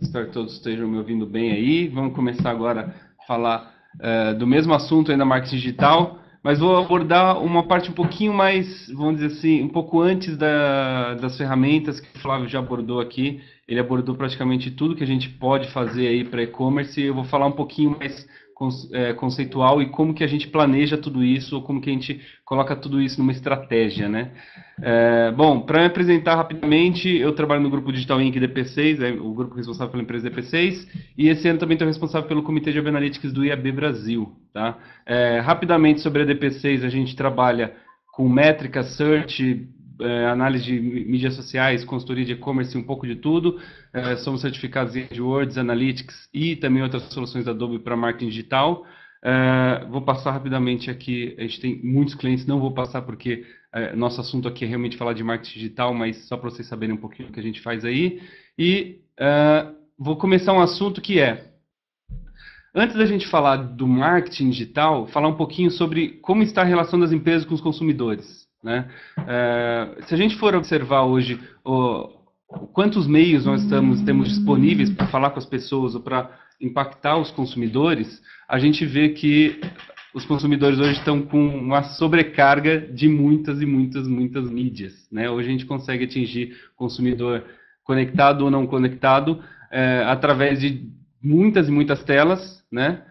Espero que todos estejam me ouvindo bem aí. Vamos começar agora a falar do mesmo assunto ainda, marketing digital, mas vou abordar uma parte um pouquinho mais, vamos dizer assim, um pouco antes das ferramentas que o Flávio já abordou aqui. Ele abordou praticamente tudo que a gente pode fazer aí para e-commerce, e eu vou falar um pouquinho mais conceitual e como que a gente planeja tudo isso, ou como que a gente coloca tudo isso numa estratégia, né? Bom, para me apresentar rapidamente, eu trabalho no grupo Digital Inc. DP6, o grupo responsável pela empresa DP6, e esse ano também estou responsável pelo Comitê de Web Analytics do IAB Brasil, tá? Rapidamente sobre a DP6, a gente trabalha com métricas, search, análise de mídias sociais, consultoria de e-commerce, um pouco de tudo. Somos certificados em AdWords, Analytics e também outras soluções da Adobe para marketing digital. Vou passar rapidamente aqui, a gente tem muitos clientes, não vou passar porque nosso assunto aqui é realmente falar de marketing digital, mas só para vocês saberem um pouquinho o que a gente faz aí. E vou começar um assunto que antes da gente falar do marketing digital, falar um pouquinho sobre como está a relação das empresas com os consumidores, né? Se a gente for observar hoje quantos meios nós temos disponíveis para falar com as pessoas ou para impactar os consumidores, a gente vê que os consumidores hoje estão com uma sobrecarga de muitas e muitas mídias, né? Hoje a gente consegue atingir o consumidor conectado ou não conectado através de muitas e muitas telas, né?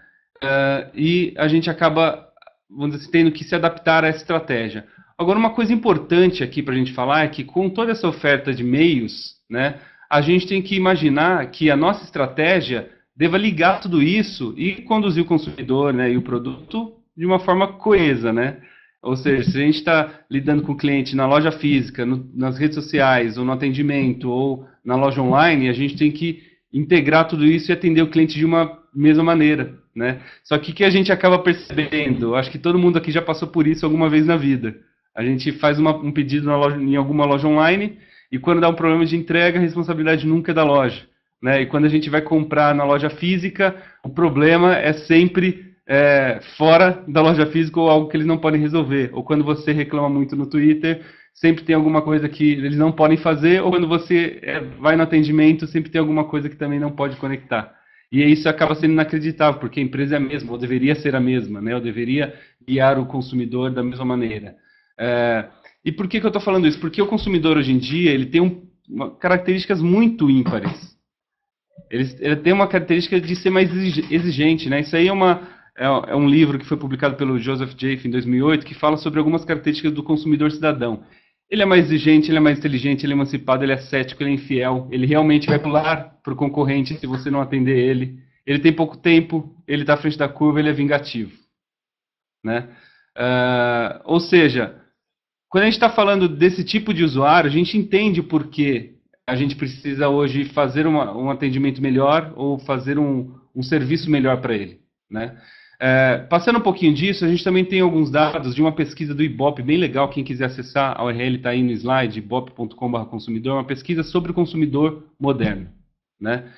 E a gente acaba, vamos dizer, tendo que se adaptar a essa estratégia. Agora, uma coisa importante aqui para a gente falar é que com toda essa oferta de meios, né, a gente tem que imaginar que a nossa estratégia deva ligar tudo isso e conduzir o consumidor, né, e o produto de uma forma coesa, né? Ou seja, se a gente está lidando com o cliente na loja física, nas redes sociais, ou no atendimento, ou na loja online, a gente tem que integrar tudo isso e atender o cliente de uma mesma maneira, né? Só que o que a gente acaba percebendo, acho que todo mundo aqui já passou por isso alguma vez na vida. A gente faz um pedido em alguma loja online e quando dá um problema de entrega, a responsabilidade nunca é da loja, né? E quando a gente vai comprar na loja física, o problema é sempre fora da loja física ou algo que eles não podem resolver. Ou quando você reclama muito no Twitter, sempre tem alguma coisa que eles não podem fazer, ou quando você vai no atendimento, sempre tem alguma coisa que também não pode conectar. E isso acaba sendo inacreditável, porque a empresa é a mesma, ou deveria ser a mesma, né? Ou deveria guiar o consumidor da mesma maneira. E por que eu estou falando isso? Porque o consumidor hoje em dia ele tem características muito ímpares. Ele tem uma característica de ser mais exigente, né? Isso aí é um livro que foi publicado pelo Joseph Jaffe em 2008, que fala sobre algumas características do consumidor cidadão. Ele é mais exigente, ele é mais inteligente, ele é emancipado, ele é cético, ele é infiel, ele realmente vai pular para o concorrente se você não atender ele. Ele tem pouco tempo, ele está à frente da curva, ele é vingativo, né? Ou seja, quando a gente está falando desse tipo de usuário, a gente entende por que a gente precisa hoje fazer um atendimento melhor ou fazer um serviço melhor para ele, né? Passando um pouquinho disso, a gente também tem alguns dados de uma pesquisa do Ibope, bem legal, quem quiser acessar, a URL está aí no slide, ibope.com/consumidor, uma pesquisa sobre o consumidor moderno, né?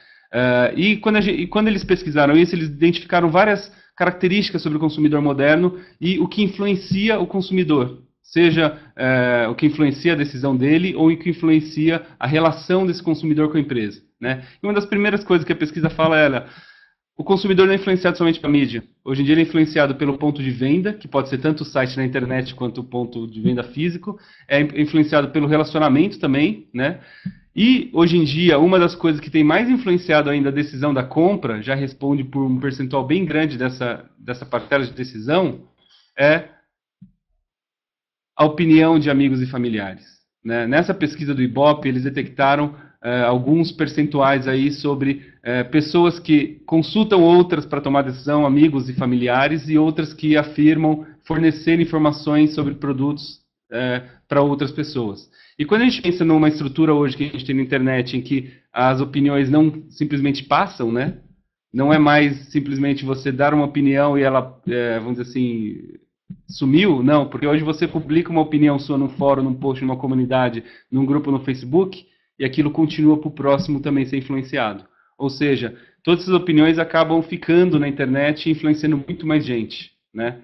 E quando eles pesquisaram isso, eles identificaram várias características sobre o consumidor moderno e o que influencia o consumidor, seja o que influencia a decisão dele ou o que influencia a relação desse consumidor com a empresa, né? E uma das primeiras coisas que a pesquisa fala é o consumidor não é influenciado somente pela mídia. Hoje em dia ele é influenciado pelo ponto de venda, que pode ser tanto o site na internet quanto o ponto de venda físico. É influenciado pelo relacionamento também, né? E hoje em dia, uma das coisas que tem mais influenciado ainda a decisão da compra, já responde por um percentual bem grande dessa parcela de decisão, é a opinião de amigos e familiares, né? Nessa pesquisa do Ibope, eles detectaram alguns percentuais aí sobre pessoas que consultam outras para tomar decisão, amigos e familiares, e outras que afirmam fornecer informações sobre produtos para outras pessoas. E quando a gente pensa numa estrutura hoje que a gente tem na internet, em que as opiniões não simplesmente passam, né? Não é mais simplesmente você dar uma opinião e ela, vamos dizer assim, sumiu, não, porque hoje você publica uma opinião sua num fórum, num post, numa comunidade, num grupo no Facebook, e aquilo continua para o próximo também ser influenciado. Ou seja, todas essas opiniões acabam ficando na internet e influenciando muito mais gente, né?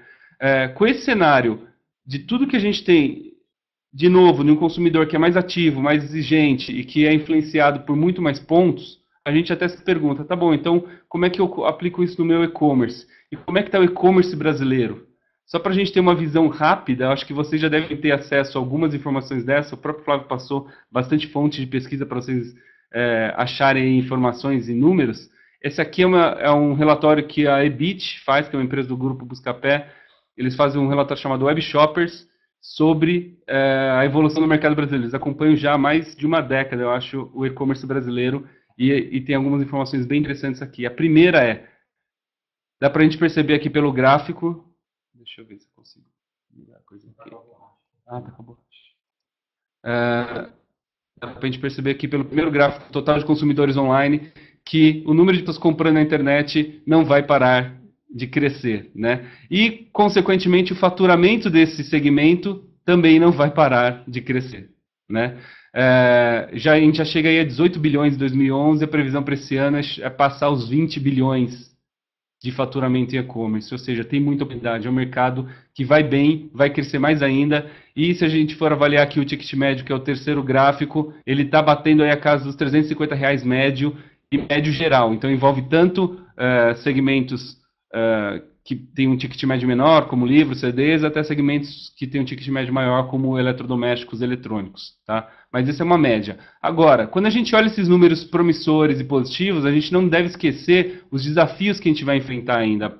Com esse cenário de tudo que a gente tem de novo, de um consumidor que é mais ativo, mais exigente e que é influenciado por muito mais pontos, a gente até se pergunta, tá bom, então como é que eu aplico isso no meu e-commerce? E como é que está o e-commerce brasileiro? Só para a gente ter uma visão rápida, acho que vocês já devem ter acesso a algumas informações dessa, o próprio Flávio passou bastante fonte de pesquisa para vocês acharem informações e números. Esse aqui é um relatório que a Ebit faz, que é uma empresa do grupo Buscapé. Eles fazem um relatório chamado Web Shoppers sobre a evolução do mercado brasileiro. Eles acompanham já há mais de uma década, eu acho, o e-commerce brasileiro e tem algumas informações bem interessantes aqui. A primeira dá para a gente perceber aqui pelo gráfico, deixa eu ver se eu consigo mudar a coisa aqui. Ah, tá, acabou. Dá para a gente perceber aqui pelo primeiro gráfico, total de consumidores online, que o número de pessoas comprando na internet não vai parar de crescer, né? E, consequentemente, o faturamento desse segmento também não vai parar de crescer, né? A gente já chega aí a 18 bilhões em 2011, a previsão para esse ano é passar os 20 bilhões de faturamento em e-commerce, ou seja, tem muita oportunidade, é um mercado que vai bem, vai crescer mais ainda, e se a gente for avaliar aqui o ticket médio, que é o terceiro gráfico, ele está batendo aí a casa dos R$ 350 médio e médio geral, então envolve tanto segmentos que tem um ticket médio menor, como livros, CDs, até segmentos que tem um ticket médio maior, como eletrodomésticos eletrônicos, tá? Mas isso é uma média. Agora, quando a gente olha esses números promissores e positivos, a gente não deve esquecer os desafios que a gente vai enfrentar ainda.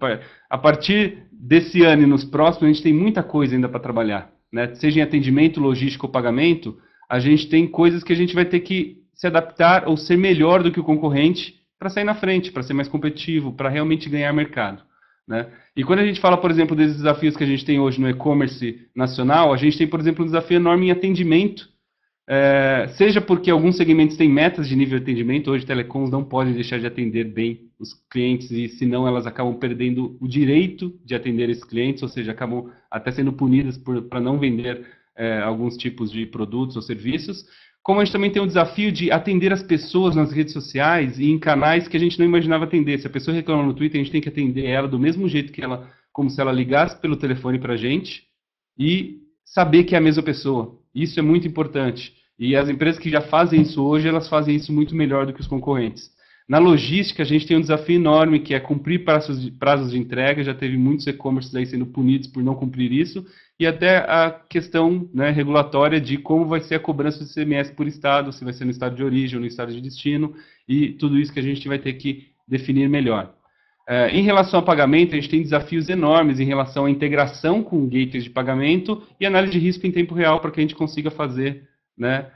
A partir desse ano e nos próximos, a gente tem muita coisa ainda para trabalhar, né? Seja em atendimento, logística ou pagamento, a gente tem coisas que a gente vai ter que se adaptar ou ser melhor do que o concorrente para sair na frente, para ser mais competitivo, para realmente ganhar mercado, né? E quando a gente fala, por exemplo, desses desafios que a gente tem hoje no e-commerce nacional, a gente tem, por exemplo, um desafio enorme em atendimento, seja porque alguns segmentos têm metas de nível de atendimento, hoje telecoms não podem deixar de atender bem os clientes, e senão elas acabam perdendo o direito de atender esses clientes, ou seja, acabam até sendo punidas para não vender alguns tipos de produtos ou serviços. Como a gente também tem o desafio de atender as pessoas nas redes sociais e em canais que a gente não imaginava atender. Se a pessoa reclama no Twitter, a gente tem que atender ela do mesmo jeito como se ela ligasse pelo telefone para a gente e saber que é a mesma pessoa. Isso é muito importante. E as empresas que já fazem isso hoje, elas fazem isso muito melhor do que os concorrentes. Na logística, a gente tem um desafio enorme, que é cumprir prazos de entrega. Já teve muitos e-commerces aí sendo punidos por não cumprir isso. E até a questão, né, regulatória de como vai ser a cobrança do ICMS por estado, se vai ser no estado de origem ou no estado de destino, e tudo isso que a gente vai ter que definir melhor. Em relação a pagamento, a gente tem desafios enormes em relação à integração com gateways de pagamento e análise de risco em tempo real para que a gente consiga fazer, né,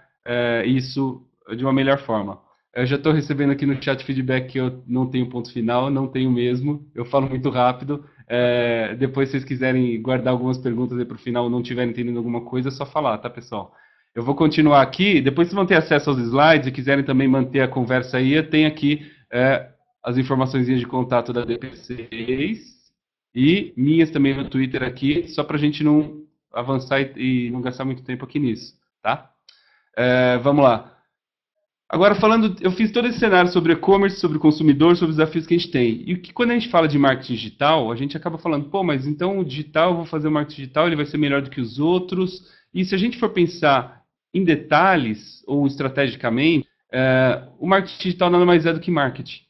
isso de uma melhor forma. Eu já estou recebendo aqui no chat feedback que eu não tenho ponto final, não tenho mesmo, eu falo muito rápido. Depois, se vocês quiserem guardar algumas perguntas para o final ou não estiverem entendendo alguma coisa, é só falar, tá, pessoal? Eu vou continuar aqui, depois vocês vão ter acesso aos slides e quiserem também manter a conversa aí, eu tenho aqui as informações de contato da DP6 e minhas também no Twitter aqui, só para a gente não avançar e não gastar muito tempo aqui nisso, tá? Vamos lá. Agora, eu fiz todo esse cenário sobre e-commerce, sobre o consumidor, sobre os desafios que a gente tem. E que quando a gente fala de marketing digital, a gente acaba falando, pô, mas então o digital, eu vou fazer o marketing digital, ele vai ser melhor do que os outros. E se a gente for pensar em detalhes ou estrategicamente, o marketing digital nada mais é do que marketing.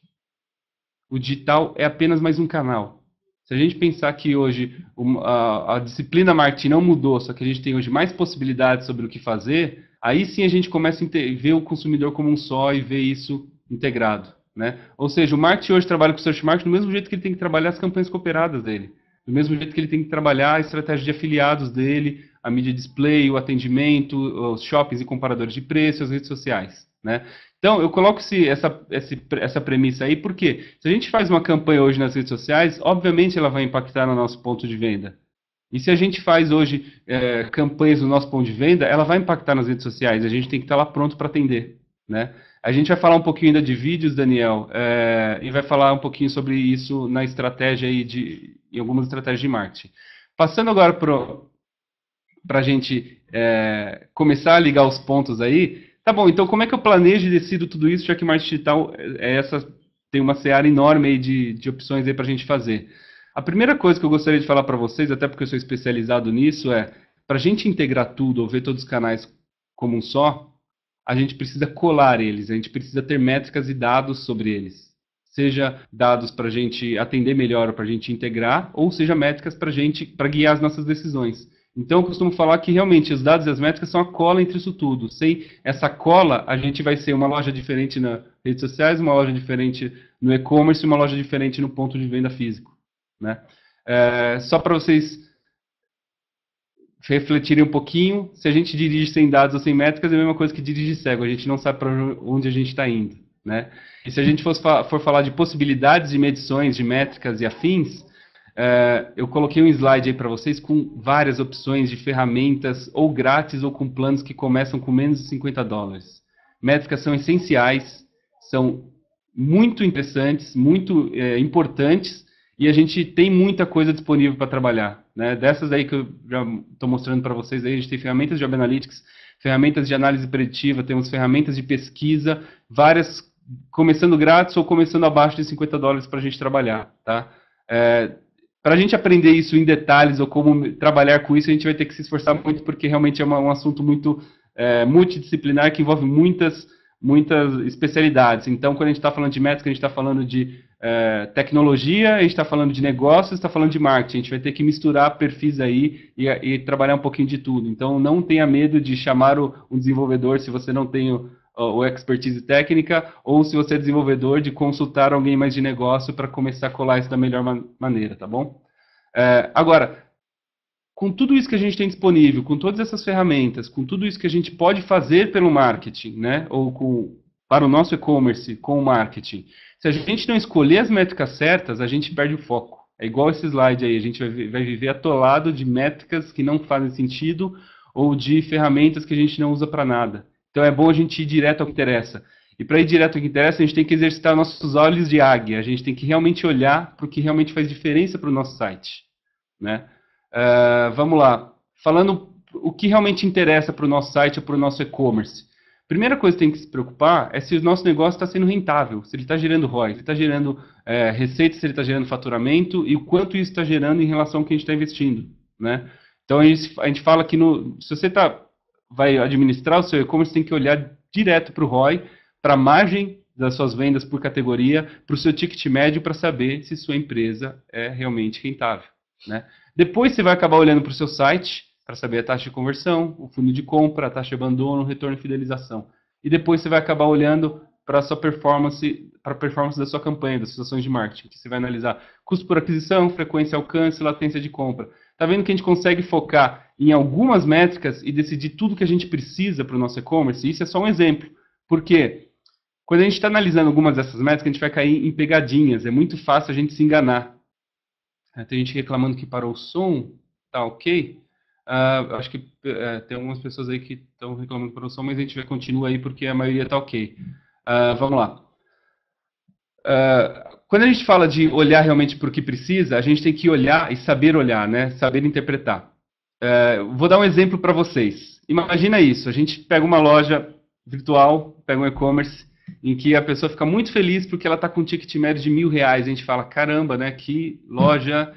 O digital é apenas mais um canal. Se a gente pensar que hoje a disciplina marketing não mudou, só que a gente tem hoje mais possibilidades sobre o que fazer, aí sim a gente começa a ver o consumidor como um só e ver isso integrado, né? Ou seja, o marketing hoje trabalha com o search marketing do mesmo jeito que ele tem que trabalhar as campanhas cooperadas dele, do mesmo jeito que ele tem que trabalhar a estratégia de afiliados dele, a mídia display, o atendimento, os shoppings e comparadores de preços, as redes sociais, né? Então, eu coloco essa premissa aí, porque se a gente faz uma campanha hoje nas redes sociais, obviamente ela vai impactar no nosso ponto de venda. E se a gente faz hoje campanhas no nosso ponto de venda, ela vai impactar nas redes sociais. A gente tem que estar lá pronto para atender, né? A gente vai falar um pouquinho ainda de vídeos, Daniel, e vai falar um pouquinho sobre isso na estratégia aí em algumas estratégias de marketing. Passando agora para a gente começar a ligar os pontos aí. Tá bom, então como é que eu planejo e decido tudo isso, já que marketing digital tem uma seara enorme aí de opções aí para a gente fazer. A primeira coisa que eu gostaria de falar para vocês, até porque eu sou especializado nisso, para a gente integrar tudo ou ver todos os canais como um só, a gente precisa colar eles, a gente precisa ter métricas e dados sobre eles. Seja dados para a gente atender melhor ou para a gente integrar, ou seja métricas para guiar as nossas decisões. Então, eu costumo falar que realmente os dados e as métricas são a cola entre isso tudo. Sem essa cola, a gente vai ser uma loja diferente nas redes sociais, uma loja diferente no e-commerce e uma loja diferente no ponto de venda físico, né? Só para vocês refletirem um pouquinho, se a gente dirige sem dados ou sem métricas, é a mesma coisa que dirige cego, a gente não sabe para onde a gente está indo, né? E se a gente for falar de possibilidades de medições, de métricas e afins, eu coloquei um slide aí para vocês com várias opções de ferramentas, ou grátis ou com planos que começam com menos de $50. Métricas são essenciais, são muito interessantes, muito importantes, e a gente tem muita coisa disponível para trabalhar, né? Dessas aí que eu já estou mostrando para vocês, aí, a gente tem ferramentas de Web Analytics, ferramentas de análise preditiva, temos ferramentas de pesquisa, várias, começando grátis ou começando abaixo de $50 para a gente trabalhar, tá? Para a gente aprender isso em detalhes ou como trabalhar com isso, a gente vai ter que se esforçar muito, porque realmente é um assunto muito multidisciplinar que envolve muitas especialidades. Então, quando a gente está falando de métrica, a gente está falando de tecnologia, a gente está falando de negócios, está falando de marketing. A gente vai ter que misturar perfis aí e trabalhar um pouquinho de tudo. Então, não tenha medo de chamar um desenvolvedor se você não tem o expertise técnica, ou se você é desenvolvedor, de consultar alguém mais de negócio para começar a colar isso da melhor maneira, tá bom? Agora, com tudo isso que a gente tem disponível, com todas essas ferramentas, com tudo isso que a gente pode fazer pelo marketing, né, ou para o nosso e-commerce com o marketing, se a gente não escolher as métricas certas, a gente perde o foco. É igual esse slide aí, a gente vai viver atolado de métricas que não fazem sentido ou de ferramentas que a gente não usa para nada. Então é bom a gente ir direto ao que interessa. E para ir direto ao que interessa, a gente tem que exercitar nossos olhos de águia, a gente tem que realmente olhar para o que realmente faz diferença para o nosso site, né? Vamos lá. Falando o que realmente interessa para o nosso site ou para o nosso e-commerce. Primeira coisa que tem que se preocupar é se o nosso negócio está sendo rentável, se ele está gerando ROI, se ele está gerando receita, se ele está gerando faturamento e o quanto isso está gerando em relação ao que a gente está investindo, né? Então a gente fala que se você vai administrar o seu e-commerce, tem que olhar direto para o ROI, para a margem das suas vendas por categoria, para o seu ticket médio, para saber se sua empresa é realmente rentável, né? Depois você vai acabar olhando para o seu site, para saber a taxa de conversão, o funil de compra, a taxa de abandono, o retorno e fidelização. E depois você vai acabar olhando para a sua performance, para a performance da sua campanha, das suas ações de marketing, que você vai analisar custo por aquisição, frequência, alcance, latência de compra. Tá vendo que a gente consegue focar em algumas métricas e decidir tudo que a gente precisa para o nosso e-commerce? Isso é só um exemplo. Por quê? Quando a gente está analisando algumas dessas métricas, a gente vai cair em pegadinhas. É muito fácil a gente se enganar. Tem gente reclamando que parou o som. Tá ok? Acho que tem algumas pessoas aí que estão reclamando que parou o som, mas a gente vai continuar aí porque a maioria está ok. Vamos lá. Quando a gente fala de olhar realmente para o que precisa, a gente tem que olhar e saber olhar, né? Saber interpretar. Vou dar um exemplo para vocês. Imagina isso, a gente pega uma loja virtual, pega um e-commerce, em que a pessoa fica muito feliz porque ela está com um ticket médio de R$1.000. A gente fala, caramba, né? Que loja,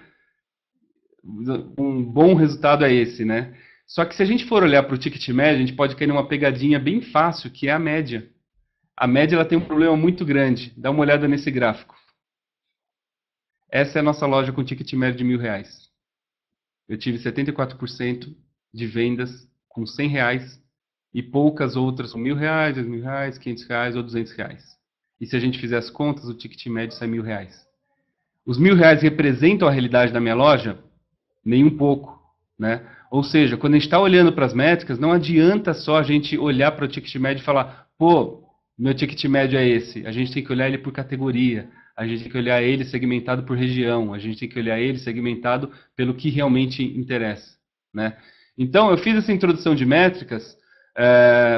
um bom resultado é esse, né? Só que se a gente for olhar para o ticket médio, a gente pode cair numa pegadinha bem fácil, que é a média. A média ela tem um problema muito grande. Dá uma olhada nesse gráfico. Essa é a nossa loja com ticket médio de R$1.000. Eu tive 74% de vendas com R$100 e poucas outras com R$1.000, R$2.000, R$500 ou R$200. E se a gente fizer as contas, o ticket médio sai R$1.000. Os R$1.000 representam a realidade da minha loja? Nem um pouco, né? Ou seja, quando a gente está olhando para as métricas, não adianta só a gente olhar para o ticket médio e falar, pô, meu ticket médio é esse. A gente tem que olhar ele por categoria, a gente tem que olhar ele segmentado por região, a gente tem que olhar ele segmentado pelo que realmente interessa, né? Então, eu fiz essa introdução de métricas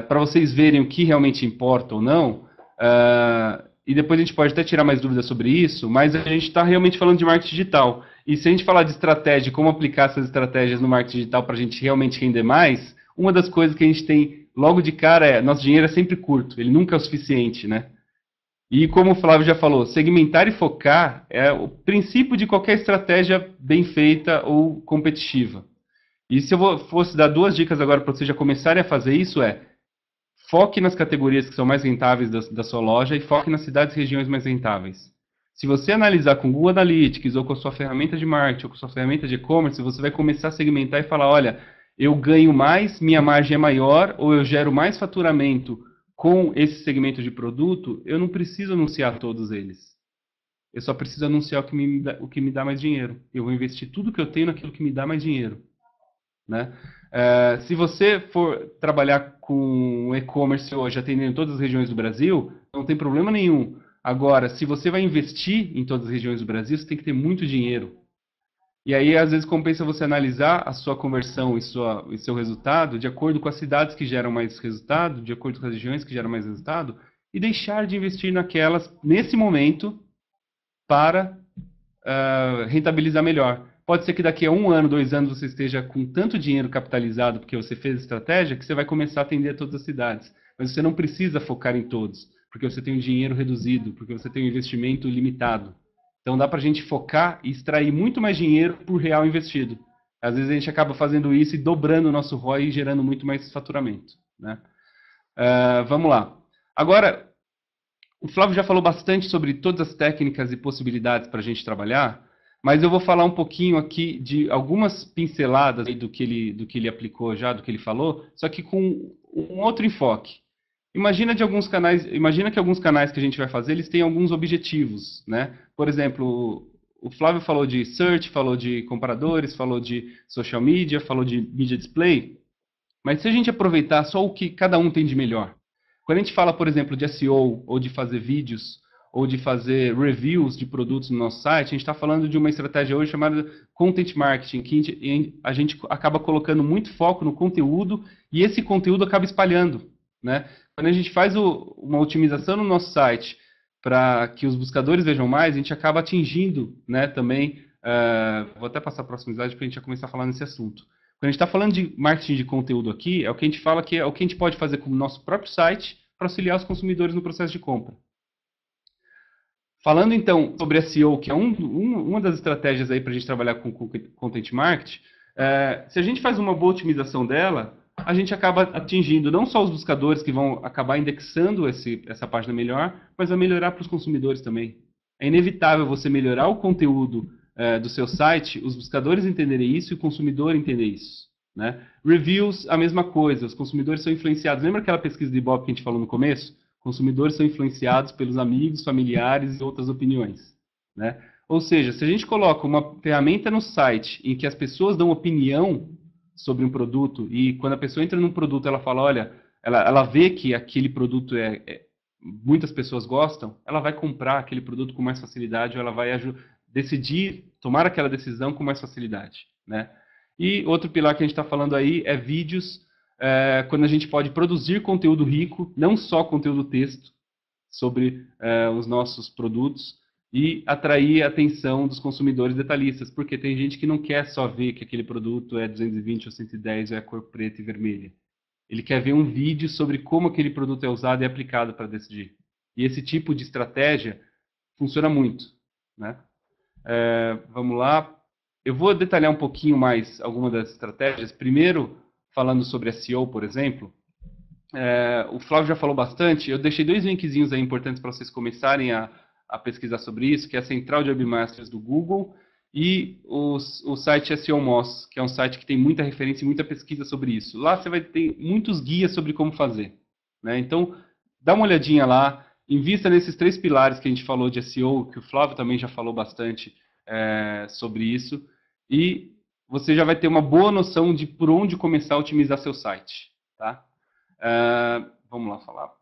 para vocês verem o que realmente importa ou não, e depois a gente pode até tirar mais dúvidas sobre isso, mas a gente está realmente falando de marketing digital. E se a gente falar de estratégia, como aplicar essas estratégias no marketing digital para a gente realmente render mais, uma das coisas que a gente tem logo de cara é, nosso dinheiro é sempre curto, ele nunca é o suficiente, né? E como o Flávio já falou, segmentar e focar é o princípio de qualquer estratégia bem feita ou competitiva. E se fosse dar duas dicas agora para vocês já começarem a fazer isso, foque nas categorias que são mais rentáveis da sua loja e foque nas cidades e regiões mais rentáveis. Se você analisar com o Google Analytics ou com a sua ferramenta de marketing ou com a sua ferramenta de e-commerce, você vai começar a segmentar e falar, olha, eu ganho mais, minha margem é maior, ou eu gero mais faturamento com esse segmento de produto, eu não preciso anunciar todos eles. Eu só preciso anunciar o que me dá mais dinheiro. Eu vou investir tudo que eu tenho naquilo que me dá mais dinheiro. Né? Se você for trabalhar com e-commerce hoje, atendendo todas as regiões do Brasil, não tem problema nenhum. Agora, se você vai investir em todas as regiões do Brasil, você tem que ter muito dinheiro. E aí, às vezes, compensa você analisar a sua conversão e seu resultado de acordo com as cidades que geram mais resultado, de acordo com as regiões que geram mais resultado, e deixar de investir naquelas, nesse momento, para rentabilizar melhor. Pode ser que daqui a 1 ano, 2 anos, você esteja com tanto dinheiro capitalizado, porque você fez estratégia, que você vai começar a atender a todas as cidades. Mas você não precisa focar em todos, porque você tem um dinheiro reduzido, porque você tem um investimento limitado. Então dá para a gente focar e extrair muito mais dinheiro por real investido. Às vezes a gente acaba fazendo isso e dobrando o nosso ROI e gerando muito mais faturamento. Né? Vamos lá. Agora, o Flávio já falou bastante sobre todas as técnicas e possibilidades para a gente trabalhar, mas eu vou falar um pouquinho aqui de algumas pinceladas aí do que ele aplicou já, do que ele falou, só que com um outro enfoque. Imagina que alguns canais que a gente vai fazer, eles têm alguns objetivos, né? Por exemplo, o Flávio falou de search, falou de comparadores, falou de social media, falou de media display, mas se a gente aproveitar só o que cada um tem de melhor, quando a gente fala, por exemplo, de SEO, ou de fazer vídeos, ou de fazer reviews de produtos no nosso site, a gente está falando de uma estratégia hoje chamada Content Marketing, que a gente acaba colocando muito foco no conteúdo, e esse conteúdo acaba espalhando. Né? Quando a gente faz uma otimização no nosso site para que os buscadores vejam mais, a gente acaba atingindo, né, também, vou até passar a próxima slide para a gente já começar a falar nesse assunto. Quando a gente está falando de marketing de conteúdo aqui, é o que a gente fala que é o que a gente pode fazer com o nosso próprio site para auxiliar os consumidores no processo de compra. Falando então sobre SEO, que é uma das estratégias aí para a gente trabalhar com Content Marketing, se a gente faz uma boa otimização dela, a gente acaba atingindo não só os buscadores que vão acabar indexando essa página melhor, mas vai melhorar para os consumidores também. É inevitável você melhorar o conteúdo do seu site, os buscadores entenderem isso e o consumidor entender isso. Né? Reviews, a mesma coisa, os consumidores são influenciados. Lembra aquela pesquisa de Ibope que a gente falou no começo? Consumidores são influenciados pelos amigos, familiares e outras opiniões. Né? Ou seja, se a gente coloca uma ferramenta no site em que as pessoas dão opinião sobre um produto, e quando a pessoa entra num produto, ela fala, olha, ela vê que aquele produto muitas pessoas gostam, ela vai comprar aquele produto com mais facilidade, ou ela vai tomar aquela decisão com mais facilidade. Né? E outro pilar que a gente está falando aí é vídeos, quando a gente pode produzir conteúdo rico, não só conteúdo texto, sobre os nossos produtos, e atrair a atenção dos consumidores detalhistas, porque tem gente que não quer só ver que aquele produto é 220 ou 110 ou é cor preta e vermelha. Ele quer ver um vídeo sobre como aquele produto é usado e aplicado para decidir. E esse tipo de estratégia funciona muito. Né? Vamos lá. Eu vou detalhar um pouquinho mais algumas das estratégias. Primeiro, falando sobre SEO, por exemplo, o Flávio já falou bastante. Eu deixei 2 linkzinhos aí importantes para vocês começarem a pesquisar sobre isso, que é a Central de Webmasters do Google e o site SEO Moz, que é um site que tem muita referência e muita pesquisa sobre isso. Lá você vai ter muitos guias sobre como fazer. Né? Então, dá uma olhadinha lá, invista nesses 3 pilares que a gente falou de SEO, que o Flávio também já falou bastante sobre isso, e você já vai ter uma boa noção de por onde começar a otimizar seu site. Tá? Vamos lá falar.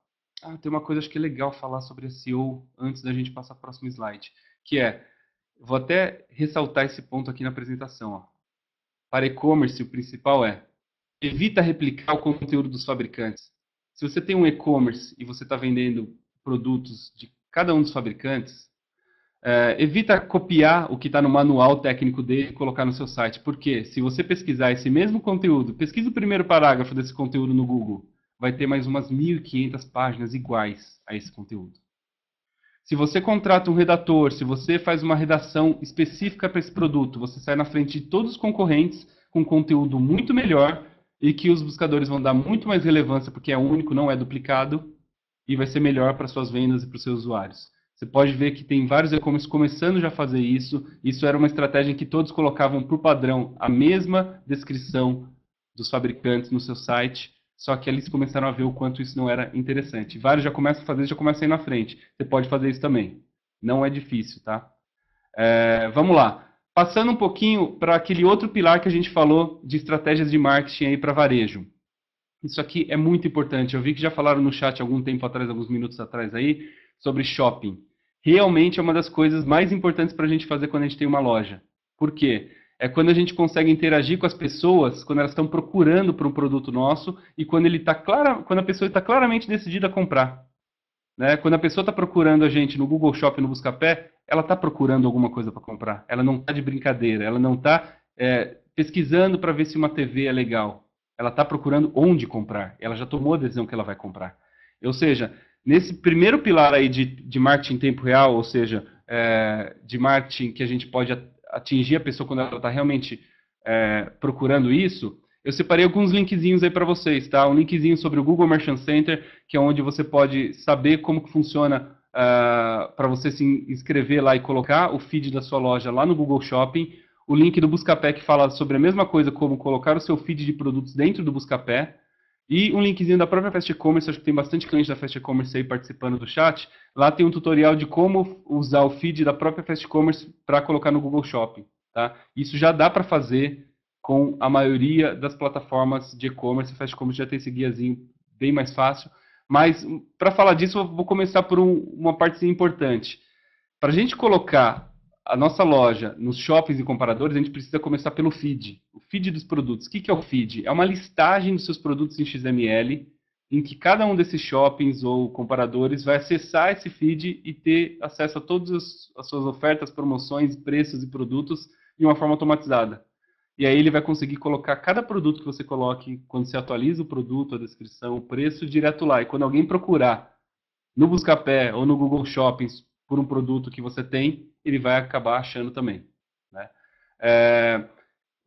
Tem uma coisa acho que é legal falar sobre SEO antes da gente passar para o próximo slide, que vou até ressaltar esse ponto aqui na apresentação. Ó. Para e-commerce, o principal evita replicar o conteúdo dos fabricantes. Se você tem um e-commerce e você está vendendo produtos de cada um dos fabricantes, evita copiar o que está no manual técnico dele e colocar no seu site. Porque se você pesquisar esse mesmo conteúdo, pesquisa o primeiro parágrafo desse conteúdo no Google, vai ter mais umas 1.500 páginas iguais a esse conteúdo. Se você contrata um redator, se você faz uma redação específica para esse produto, você sai na frente de todos os concorrentes, com conteúdo muito melhor e que os buscadores vão dar muito mais relevância porque é único, não é duplicado e vai ser melhor para suas vendas e para os seus usuários. Você pode ver que tem vários e-commerce começando já a fazer isso. Isso era uma estratégia em que todos colocavam por padrão a mesma descrição dos fabricantes no seu site, só que eles começaram a ver o quanto isso não era interessante. Vários já começam a fazer, já começam a ir na frente. Você pode fazer isso também. Não é difícil, tá? Vamos lá. Passando um pouquinho para aquele outro pilar que a gente falou de estratégias de marketing aí para varejo. Isso aqui é muito importante. Eu vi que já falaram no chat algum tempo atrás, alguns minutos atrás aí, sobre shopping. Realmente é uma das coisas mais importantes para a gente fazer quando a gente tem uma loja. Por quê? É quando a gente consegue interagir com as pessoas, quando elas estão procurando por um produto nosso e quando quando a pessoa está claramente decidida a comprar. Né? Quando a pessoa está procurando a gente no Google Shopping, no Buscapé, ela está procurando alguma coisa para comprar. Ela não está de brincadeira, ela não está pesquisando para ver se uma TV é legal. Ela está procurando onde comprar. Ela já tomou a decisão que ela vai comprar. Ou seja, nesse primeiro pilar aí de marketing em tempo real, ou seja, de marketing que a gente pode atingir a pessoa quando ela está realmente procurando isso, eu separei alguns linkzinhos aí para vocês, tá? Um linkzinho sobre o Google Merchant Center, que é onde você pode saber como que funciona para você se inscrever lá e colocar o feed da sua loja lá no Google Shopping. O link do Buscapé que fala sobre a mesma coisa, como colocar o seu feed de produtos dentro do Buscapé. E um linkzinho da própria Fast E-Commerce, acho que tem bastante cliente da Fast E-Commerce aí participando do chat. Lá tem um tutorial de como usar o feed da própria Fast E-Commerce para colocar no Google Shopping. Tá? Isso já dá para fazer com a maioria das plataformas de e-commerce. A Fast E-Commerce já tem esse guiazinho bem mais fácil. Mas, para falar disso, eu vou começar por uma parte importante. Para a gente colocar a nossa loja nos shoppings e comparadores, a gente precisa começar pelo feed. O feed dos produtos. O que é o feed? É uma listagem dos seus produtos em XML, em que cada um desses shoppings ou comparadores vai acessar esse feed e ter acesso a todas as suas ofertas, promoções, preços e produtos de uma forma automatizada. E aí ele vai conseguir colocar cada produto que você coloque, quando você atualiza o produto, a descrição, o preço, direto lá. E quando alguém procurar no Buscapé ou no Google Shoppings por um produto que você tem, ele vai acabar achando também. Né?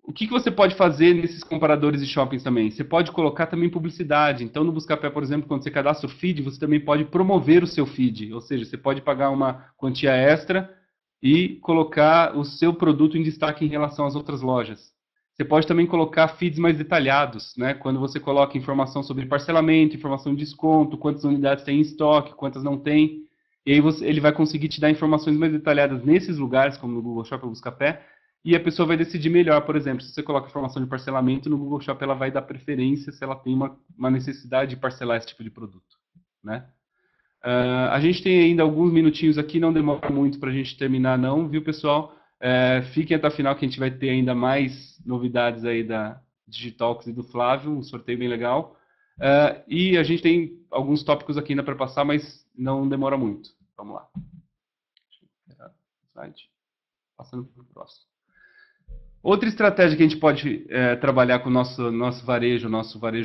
O que você pode fazer nesses comparadores de shoppings também? Você pode colocar também publicidade. Então, no Buscapé, por exemplo, quando você cadastra o feed, você também pode promover o seu feed. Ou seja, você pode pagar uma quantia extra e colocar o seu produto em destaque em relação às outras lojas. Você pode também colocar feeds mais detalhados, né? Quando você coloca informação sobre parcelamento, informação de desconto, quantas unidades tem em estoque, quantas não tem. E aí ele vai conseguir te dar informações mais detalhadas nesses lugares, como no Google Shopping ou Buscapé, e a pessoa vai decidir melhor. Por exemplo, se você coloca informação de parcelamento, no Google Shopping ela vai dar preferência se ela tem uma necessidade de parcelar esse tipo de produto. Né? A gente tem ainda alguns minutinhos aqui, não demora muito para a gente terminar não, viu pessoal? Fiquem até o final que a gente vai ter ainda mais novidades aí da Digitalks e do Flávio, um sorteio bem legal. E a gente tem alguns tópicos aqui ainda para passar, mas não demora muito. Vamos lá. Deixa eu pegar o slide. Passando para o próximo. Outra estratégia que a gente pode trabalhar com o nosso varejo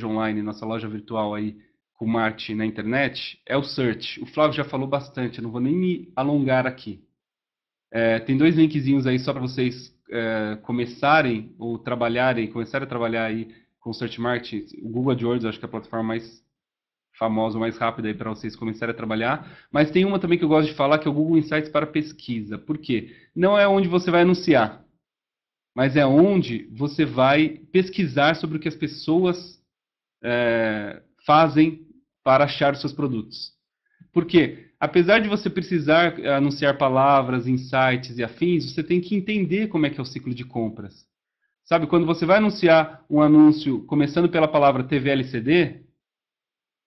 online, nossa loja virtual aí, com marketing na internet, é o search. O Flávio já falou bastante, eu não vou nem me alongar aqui. Tem dois linkzinhos aí só para vocês começarem a trabalhar aí com Search Marketing. O Google AdWords, acho que é a plataforma mais famosa, mais rápida aí para vocês começarem a trabalhar. Mas tem uma também que eu gosto de falar, que é o Google Insights para pesquisa. Por quê? Não é onde você vai anunciar, mas é onde você vai pesquisar sobre o que as pessoas fazem para achar os seus produtos. Por quê? Apesar de você precisar anunciar palavras, insights e afins, você tem que entender como é que é o ciclo de compras. Sabe, quando você vai anunciar um anúncio começando pela palavra TV LCD,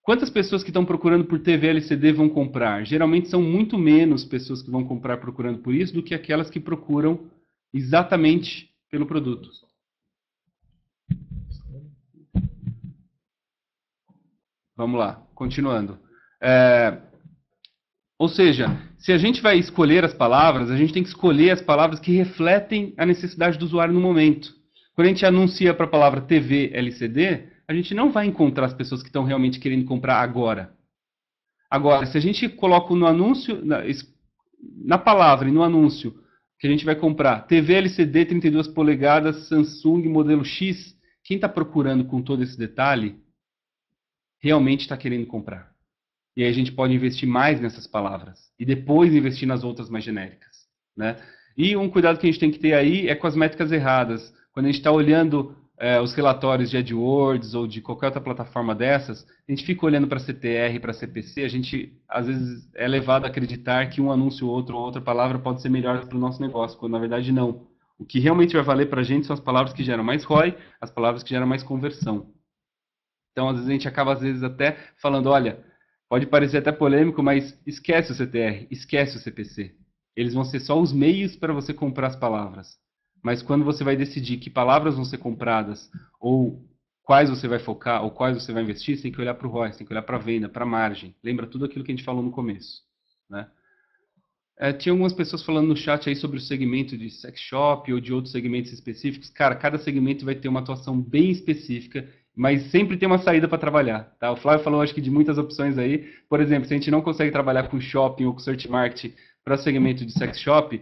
quantas pessoas que estão procurando por TV LCD vão comprar? Geralmente são muito menos pessoas que vão comprar procurando por isso do que aquelas que procuram exatamente pelo produto. Vamos lá, continuando. Ou seja, se a gente vai escolher as palavras, a gente tem que escolher as palavras que refletem a necessidade do usuário no momento. Quando a gente anuncia para a palavra TV LCD, a gente não vai encontrar as pessoas que estão realmente querendo comprar agora. Agora, se a gente coloca no anúncio, na palavra e no anúncio, que a gente vai comprar TV LCD 32 polegadas, Samsung modelo X, quem está procurando com todo esse detalhe, realmente está querendo comprar. E aí a gente pode investir mais nessas palavras. E depois investir nas outras mais genéricas, né? E um cuidado que a gente tem que ter aí é com as métricas erradas. Quando a gente está olhando os relatórios de AdWords ou de qualquer outra plataforma dessas, a gente fica olhando para CTR, para CPC, a gente às vezes é levado a acreditar que um anúncio ou outra palavra pode ser melhor para o nosso negócio, quando na verdade não. O que realmente vai valer para a gente são as palavras que geram mais ROI, as palavras que geram mais conversão. Então, às vezes, a gente acaba, às vezes, até falando, olha, pode parecer até polêmico, mas esquece o CTR, esquece o CPC. Eles vão ser só os meios para você comprar as palavras. Mas quando você vai decidir que palavras vão ser compradas, ou quais você vai focar, ou quais você vai investir, você tem que olhar para o ROI, você tem que olhar para a venda, para a margem. Lembra tudo aquilo que a gente falou no começo, né? Tinha algumas pessoas falando no chat aí sobre o segmento de sex shop ou de outros segmentos específicos. Cara, cada segmento vai ter uma atuação bem específica, mas sempre tem uma saída para trabalhar, tá? O Flávio falou, acho que, de muitas opções aí. Por exemplo, se a gente não consegue trabalhar com shopping ou com search marketing para segmento de sex shop,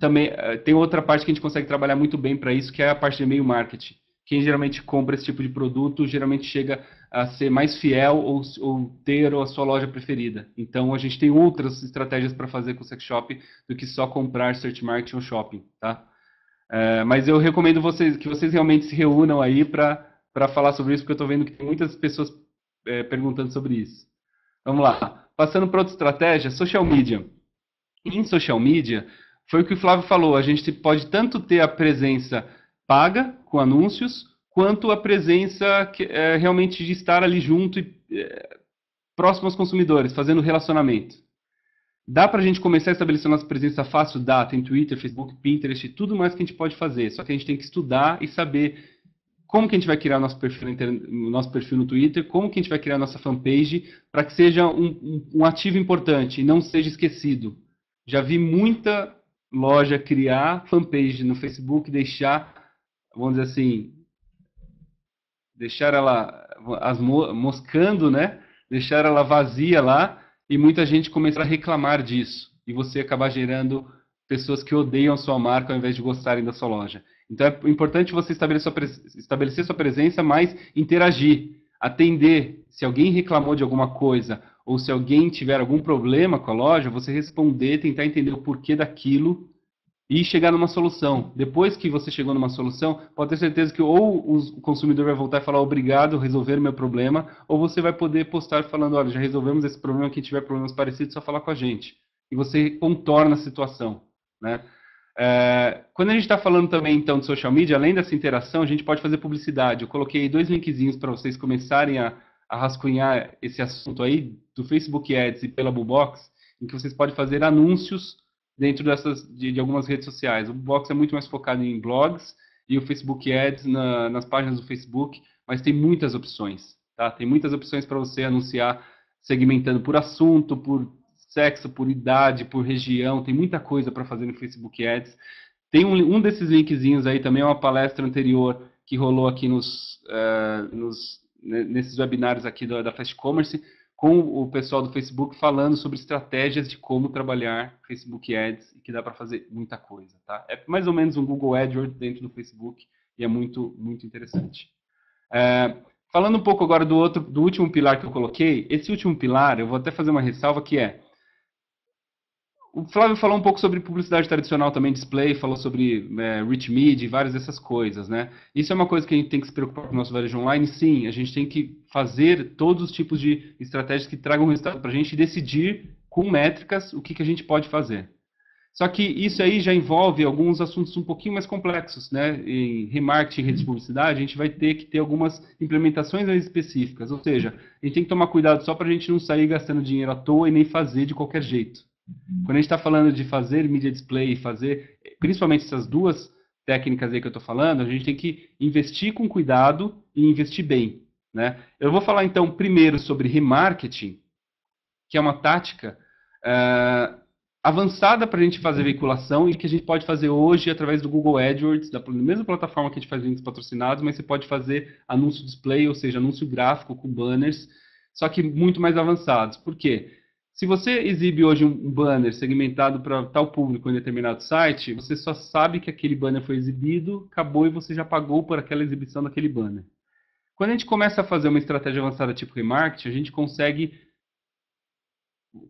também tem outra parte que a gente consegue trabalhar muito bem para isso, que é a parte de e-mail marketing. Quem geralmente compra esse tipo de produto geralmente chega a ser mais fiel ou ter a sua loja preferida. Então, a gente tem outras estratégias para fazer com o sex shop do que só comprar search marketing ou shopping, tá? Mas eu recomendo que vocês realmente se reúnam aí para falar sobre isso, porque eu estou vendo que tem muitas pessoas perguntando sobre isso. Vamos lá. Passando para outra estratégia, social media. Em social media, foi o que o Flávio falou, a gente pode tanto ter a presença paga, com anúncios, quanto a presença realmente de estar ali junto e próximo aos consumidores, fazendo relacionamento. Dá para a gente começar a estabelecer nossa presença fácil? Dá, tem Twitter, Facebook, Pinterest, tudo mais que a gente pode fazer, só que a gente tem que estudar e saber como que a gente vai criar nosso perfil no Twitter, como que a gente vai criar nossa fanpage, para que seja um ativo importante e não seja esquecido. Já vi muita loja criar fanpage no Facebook, deixar, vamos dizer assim, deixar ela moscando, né? Deixar ela vazia lá e muita gente começar a reclamar disso. E você acabar gerando pessoas que odeiam a sua marca ao invés de gostarem da sua loja. Então é importante você estabelecer sua presença, mas interagir, atender. Se alguém reclamou de alguma coisa ou se alguém tiver algum problema com a loja, você responder, tentar entender o porquê daquilo e chegar numa solução. Depois que você chegou numa solução, pode ter certeza que ou o consumidor vai voltar e falar obrigado, resolver o meu problema, ou você vai poder postar falando, olha, já resolvemos esse problema, quem tiver problemas parecidos, só falar com a gente. E você contorna a situação, né? Quando a gente está falando também, então, de social media, além dessa interação, a gente pode fazer publicidade. Eu coloquei aí 2 linkzinhos para vocês começarem a rascunhar esse assunto aí, do Facebook Ads e pela Boobox, em que vocês podem fazer anúncios dentro de algumas redes sociais. O Box é muito mais focado em blogs e o Facebook Ads nas páginas do Facebook, mas tem muitas opções, tá? Tem muitas opções para você anunciar segmentando por assunto, por sexo, por idade, por região, tem muita coisa para fazer no Facebook Ads. Tem um desses linkzinhos aí também, é uma palestra anterior que rolou aqui nesses webinários aqui da Fast Commerce, com o pessoal do Facebook falando sobre estratégias de como trabalhar Facebook Ads e que dá para fazer muita coisa, tá? É mais ou menos um Google AdWords dentro do Facebook e é muito, muito interessante. Falando um pouco agora do último pilar que eu coloquei, esse último pilar, eu vou até fazer uma ressalva que o Flávio falou um pouco sobre publicidade tradicional também, display, falou sobre rich media e várias dessas coisas, né? Isso é uma coisa que a gente tem que se preocupar com o nosso varejo online, sim, a gente tem que fazer todos os tipos de estratégias que tragam resultado para a gente e decidir com métricas o que a gente pode fazer. Só que isso aí já envolve alguns assuntos um pouquinho mais complexos, né? Em remarketing e redes de publicidade, a gente vai ter que ter algumas implementações mais específicas, ou seja, a gente tem que tomar cuidado só para a gente não sair gastando dinheiro à toa e nem fazer de qualquer jeito. Quando a gente está falando de fazer media display, fazer principalmente essas duas técnicas aí que eu estou falando, a gente tem que investir com cuidado e investir bem, né? Eu vou falar então primeiro sobre remarketing, que é uma tática avançada para a gente fazer veiculação e que a gente pode fazer hoje através do Google AdWords, da mesma plataforma que a gente faz links patrocinados, mas você pode fazer anúncio display, ou seja, anúncio gráfico com banners, só que muito mais avançados. Por quê? Se você exibe hoje um banner segmentado para tal público em determinado site, você só sabe que aquele banner foi exibido, acabou e você já pagou por aquela exibição daquele banner. Quando a gente começa a fazer uma estratégia avançada tipo remarketing, a gente consegue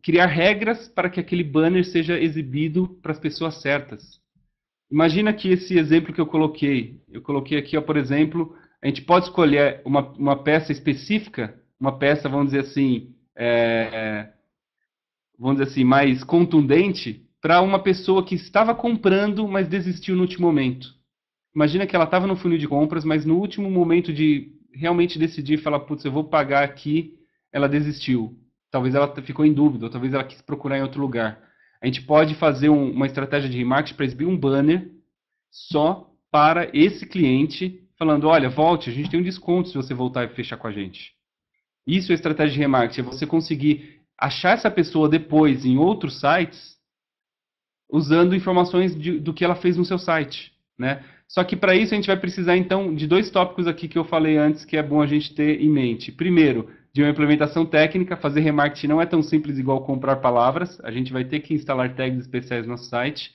criar regras para que aquele banner seja exibido para as pessoas certas. Imagina que esse exemplo que eu coloquei aqui, ó, por exemplo, a gente pode escolher uma peça específica, uma peça, vamos dizer assim, mais contundente, para uma pessoa que estava comprando, mas desistiu no último momento. Imagina que ela estava no funil de compras, mas no último momento de realmente decidir, falar, putz, eu vou pagar aqui, ela desistiu. Talvez ela ficou em dúvida, ou talvez ela quis procurar em outro lugar. A gente pode fazer uma estratégia de remarketing para exibir um banner só para esse cliente, falando, olha, volte, a gente tem um desconto se você voltar e fechar com a gente. Isso é estratégia de remarketing, é você conseguir achar essa pessoa depois em outros sites usando informações do que ela fez no seu site, né? Só que para isso a gente vai precisar então de dois tópicos aqui que eu falei antes que é bom a gente ter em mente. Primeiro, de uma implementação técnica, fazer remarketing não é tão simples igual comprar palavras, a gente vai ter que instalar tags especiais no nosso site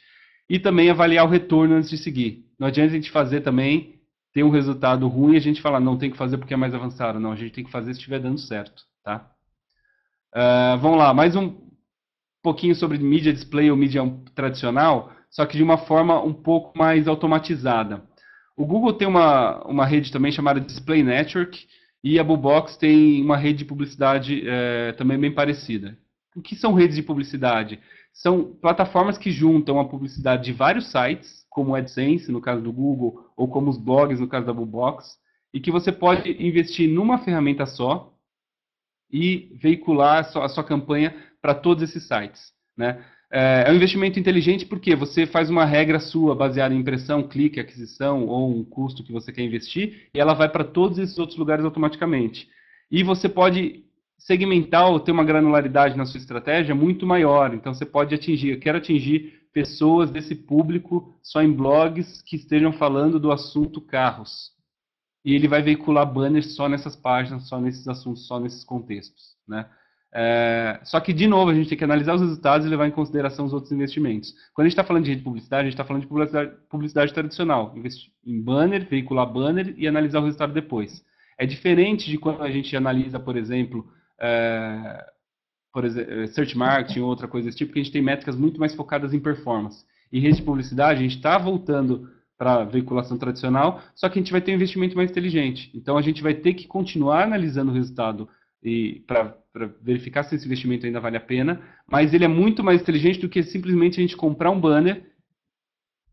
e também avaliar o retorno antes de seguir. Não adianta a gente fazer também, ter um resultado ruim e a gente falar, não, tem que fazer porque é mais avançado. Não, a gente tem que fazer se estiver dando certo, tá? Vamos lá, mais um pouquinho sobre mídia display ou mídia tradicional, só que de uma forma um pouco mais automatizada. O Google tem uma rede também chamada Display Network e a Boobox tem uma rede de publicidade também bem parecida. O que são redes de publicidade? São plataformas que juntam a publicidade de vários sites, como o AdSense, no caso do Google, ou como os blogs, no caso da Boobox, e que você pode investir numa ferramenta só e veicular a sua campanha para todos esses sites, né? É um investimento inteligente porque você faz uma regra sua baseada em impressão, clique, aquisição ou um custo que você quer investir e ela vai para todos esses outros lugares automaticamente. E você pode segmentar ou ter uma granularidade na sua estratégia muito maior. Então você pode atingir, eu quero atingir pessoas desse público só em blogs que estejam falando do assunto carros. E ele vai veicular banners só nessas páginas, só nesses assuntos, só nesses contextos, né? Só que, de novo, a gente tem que analisar os resultados e levar em consideração os outros investimentos. Quando a gente está falando de rede de publicidade, a gente está falando de publicidade tradicional. Investir em banner, veicular banner e analisar o resultado depois. É diferente de quando a gente analisa, por exemplo, search marketing ou outra coisa desse tipo, que a gente tem métricas muito mais focadas em performance. Em rede de publicidade, a gente está voltando para a veiculação tradicional, só que a gente vai ter um investimento mais inteligente. Então, a gente vai ter que continuar analisando o resultado para verificar se esse investimento ainda vale a pena, mas ele é muito mais inteligente do que simplesmente a gente comprar um banner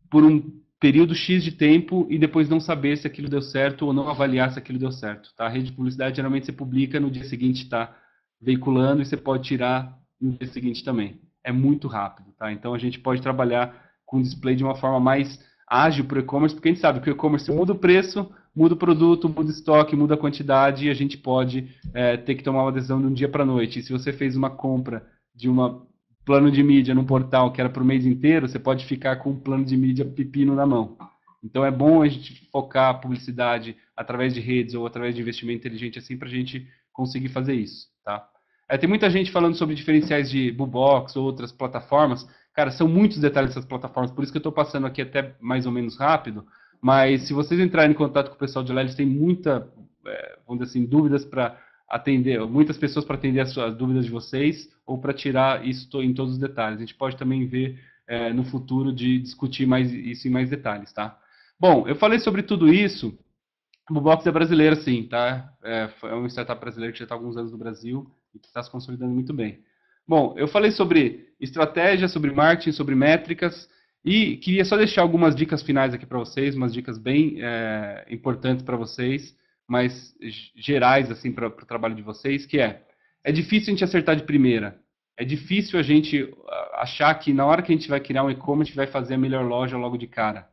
por um período X de tempo e depois não saber se aquilo deu certo ou não avaliar se aquilo deu certo. Tá? A rede de publicidade, geralmente, você publica, no dia seguinte está veiculando e você pode tirar no dia seguinte também. É muito rápido. Tá? Então, a gente pode trabalhar com display de uma forma mais ágil para o e-commerce, porque a gente sabe que o e-commerce muda o preço, muda o produto, muda o estoque, muda a quantidade e a gente pode ter que tomar uma decisão de um dia para a noite. E se você fez uma compra de um plano de mídia num portal que era para o mês inteiro, você pode ficar com um plano de mídia pepino na mão. Então é bom a gente focar a publicidade através de redes ou através de investimento inteligente assim para a gente conseguir fazer isso. Tá? Tem muita gente falando sobre diferenciais de Boobox ou outras plataformas. Cara, são muitos detalhes dessas plataformas, por isso que eu estou passando aqui até mais ou menos rápido, mas se vocês entrarem em contato com o pessoal de lá, eles têm vamos dizer assim, dúvidas para atender, muitas pessoas para atender as dúvidas de vocês, ou para tirar isso em todos os detalhes. A gente pode também ver no futuro de discutir mais isso em mais detalhes, tá? Bom, eu falei sobre tudo isso, a Boobox é brasileira sim, tá? É uma startup brasileira que já está há alguns anos no Brasil e que está se consolidando muito bem. Bom, eu falei sobre estratégia, sobre marketing, sobre métricas e queria só deixar algumas dicas finais aqui para vocês, umas dicas bem importantes para vocês, mas gerais assim para o trabalho de vocês, que é difícil a gente acertar de primeira, é difícil a gente achar que na hora que a gente vai criar um e-commerce, a gente vai fazer a melhor loja logo de cara.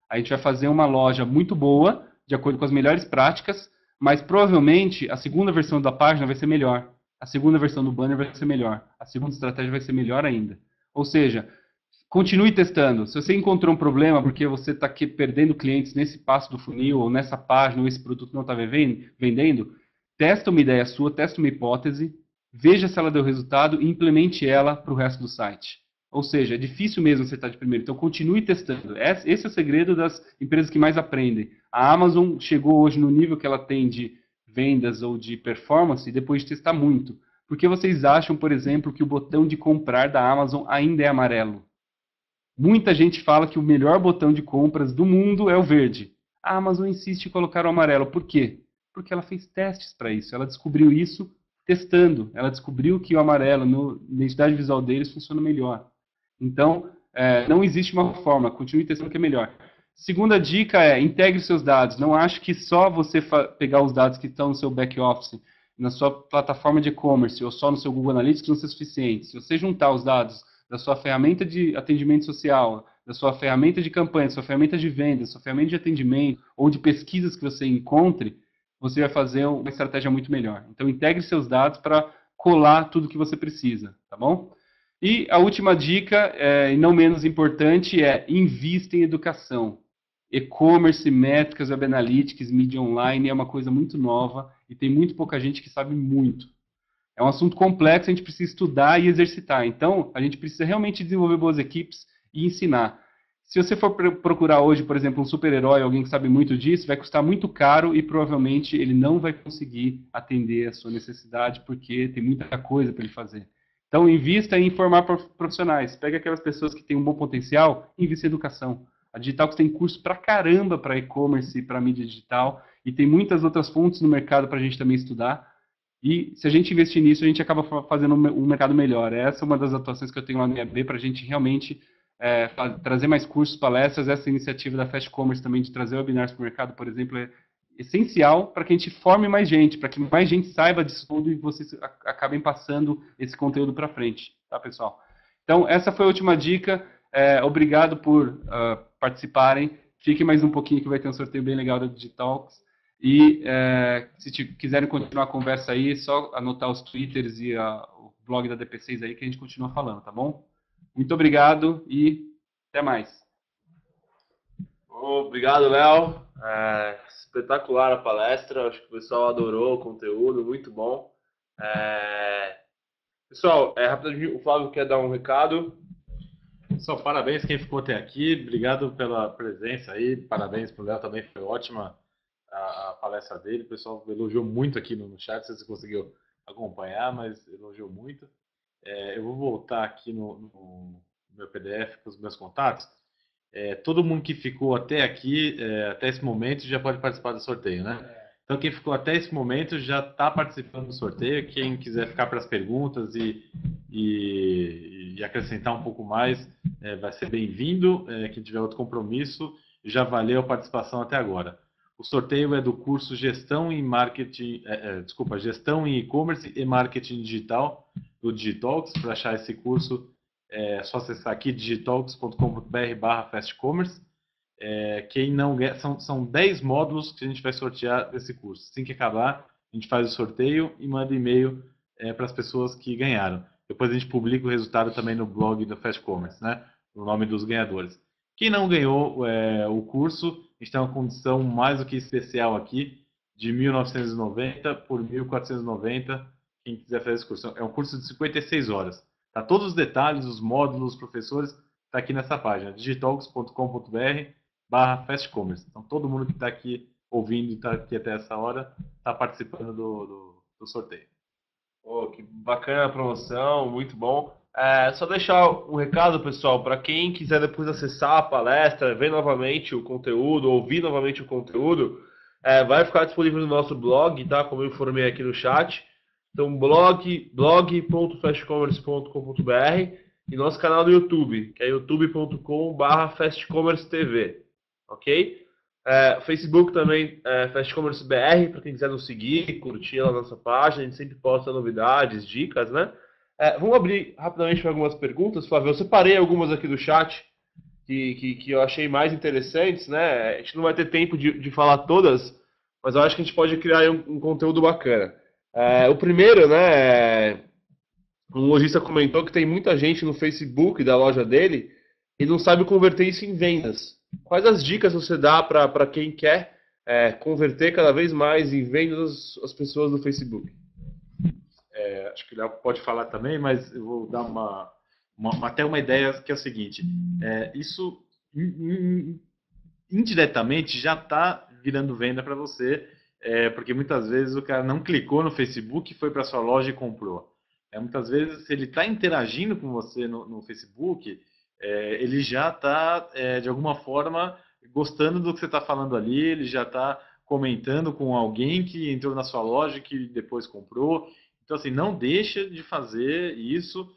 A gente vai fazer uma loja muito boa, de acordo com as melhores práticas, mas provavelmente a segunda versão da página vai ser melhor. A segunda versão do banner vai ser melhor. A segunda estratégia vai ser melhor ainda. Ou seja, continue testando. Se você encontrou um problema porque você está perdendo clientes nesse passo do funil, ou nessa página, ou esse produto não está vendendo, testa uma ideia sua, testa uma hipótese, veja se ela deu resultado e implemente ela para o resto do site. Ou seja, é difícil mesmo você estar de primeiro, então continue testando. Esse é o segredo das empresas que mais aprendem. A Amazon chegou hoje no nível que ela tem de vendas ou de performance depois de testar muito. Por que vocês acham, por exemplo, que o botão de comprar da Amazon ainda é amarelo? Muita gente fala que o melhor botão de compras do mundo é o verde. A Amazon insiste em colocar o amarelo. Por quê? Porque ela fez testes para isso. Ela descobriu isso testando. Ela descobriu que o amarelo, na identidade visual deles, funciona melhor. Então, não existe uma forma. Continue testando que é melhor. Segunda dica é, integre seus dados. Não acho que só você pegar os dados que estão no seu back-office, na sua plataforma de e-commerce ou só no seu Google Analytics vão ser suficientes. Se você juntar os dados da sua ferramenta de atendimento social, da sua ferramenta de campanha, da sua ferramenta de venda, da sua ferramenta de atendimento ou de pesquisas que você encontre, você vai fazer uma estratégia muito melhor. Então, integre seus dados para colar tudo que você precisa, tá bom? E a última dica, e não menos importante, é invista em educação. E-commerce, métricas, web analytics, mídia online é uma coisa muito nova e tem muito pouca gente que sabe muito. É um assunto complexo, a gente precisa estudar e exercitar. Então, a gente precisa realmente desenvolver boas equipes e ensinar. Se você for procurar hoje, por exemplo, um super-herói, alguém que sabe muito disso, vai custar muito caro e provavelmente ele não vai conseguir atender a sua necessidade porque tem muita coisa para ele fazer. Então, invista em formar profissionais. Pega aquelas pessoas que têm um bom potencial e invista em educação. A Digitalx tem curso pra caramba para e-commerce e para mídia digital e tem muitas outras fontes no mercado para a gente também estudar. E se a gente investir nisso, a gente acaba fazendo um mercado melhor. Essa é uma das atuações que eu tenho lá no EAB para a gente realmente trazer mais cursos, palestras. Essa iniciativa da Fast Commerce também de trazer webinars para o mercado, por exemplo, é essencial para que a gente forme mais gente, para que mais gente saiba disso tudo e vocês acabem passando esse conteúdo para frente, tá, pessoal? Então, essa foi a última dica. Obrigado por participarem. Fiquem mais um pouquinho que vai ter um sorteio bem legal da Digitalx. E se quiserem continuar a conversa aí, é só anotar os twitters e o blog da DP6 aí que a gente continua falando, tá bom? Muito obrigado e até mais. Obrigado, Léo. Espetacular a palestra, acho que o pessoal adorou o conteúdo, muito bom. Pessoal, rapidinho, o Flávio quer dar um recado. Pessoal, parabéns quem ficou até aqui, obrigado pela presença aí, parabéns para o Léo também, foi ótima a palestra dele, o pessoal elogiou muito aqui no chat, se você conseguiu acompanhar, mas elogiou muito. Eu vou voltar aqui no meu PDF com os meus contatos. Todo mundo que ficou até aqui, até esse momento, já pode participar do sorteio, né? Então, quem ficou até esse momento já está participando do sorteio. Quem quiser ficar para as perguntas e acrescentar um pouco mais, vai ser bem-vindo. Quem tiver outro compromisso, já valeu a participação até agora. O sorteio é do curso Gestão em Marketing, Gestão em E-Commerce e Marketing Digital, do Digitalx. Para achar esse curso, é só acessar aqui digitalx.com.br/fastcommerce. Quem não ganha, são 10 módulos que a gente vai sortear desse curso. Assim que acabar, a gente faz o sorteio e manda e-mail para as pessoas que ganharam. Depois a gente publica o resultado também no blog do Fast Commerce, né? O nome dos ganhadores. Quem não ganhou o curso, a gente tem uma condição mais do que especial aqui, de 1.990 por 1.490. Quem quiser fazer esse curso. É um curso de 56 horas. Tá? Todos os detalhes, os módulos, os professores, está aqui nessa página, digitalx.com.br/fastcommerce. Então, todo mundo que está aqui ouvindo e está aqui até essa hora está participando do sorteio. Que bacana a promoção, muito bom. Só deixar um recado, pessoal, para quem quiser depois acessar a palestra, ver novamente o conteúdo, ouvir novamente o conteúdo, vai ficar disponível no nosso blog, tá? Como eu informei aqui no chat. Então, blog.fastcommerce.com.br e nosso canal do YouTube, que é youtube.com/fastcommercetv, ok? Facebook também, Fast Commerce BR, para quem quiser nos seguir, curtir lá a nossa página, a gente sempre posta novidades, dicas, né? Vamos abrir rapidamente para algumas perguntas, Flávio. Eu separei algumas aqui do chat que eu achei mais interessantes, né? A gente não vai ter tempo de falar todas, mas eu acho que a gente pode criar um conteúdo bacana. O primeiro, né? Um lojista comentou que tem muita gente no Facebook da loja dele e não sabe converter isso em vendas. Quais as dicas você dá para quem quer converter cada vez mais em vendas as pessoas do Facebook? acho que o Léo pode falar também, mas eu vou dar até uma ideia que é o seguinte: isso indiretamente já está virando venda para você, porque muitas vezes o cara não clicou no Facebook, foi para sua loja e comprou. Muitas vezes, se ele está interagindo com você no Facebook, ele já está, de alguma forma, gostando do que você está falando ali, ele já está comentando com alguém que entrou na sua loja e que depois comprou. Então, assim, não deixa de fazer isso,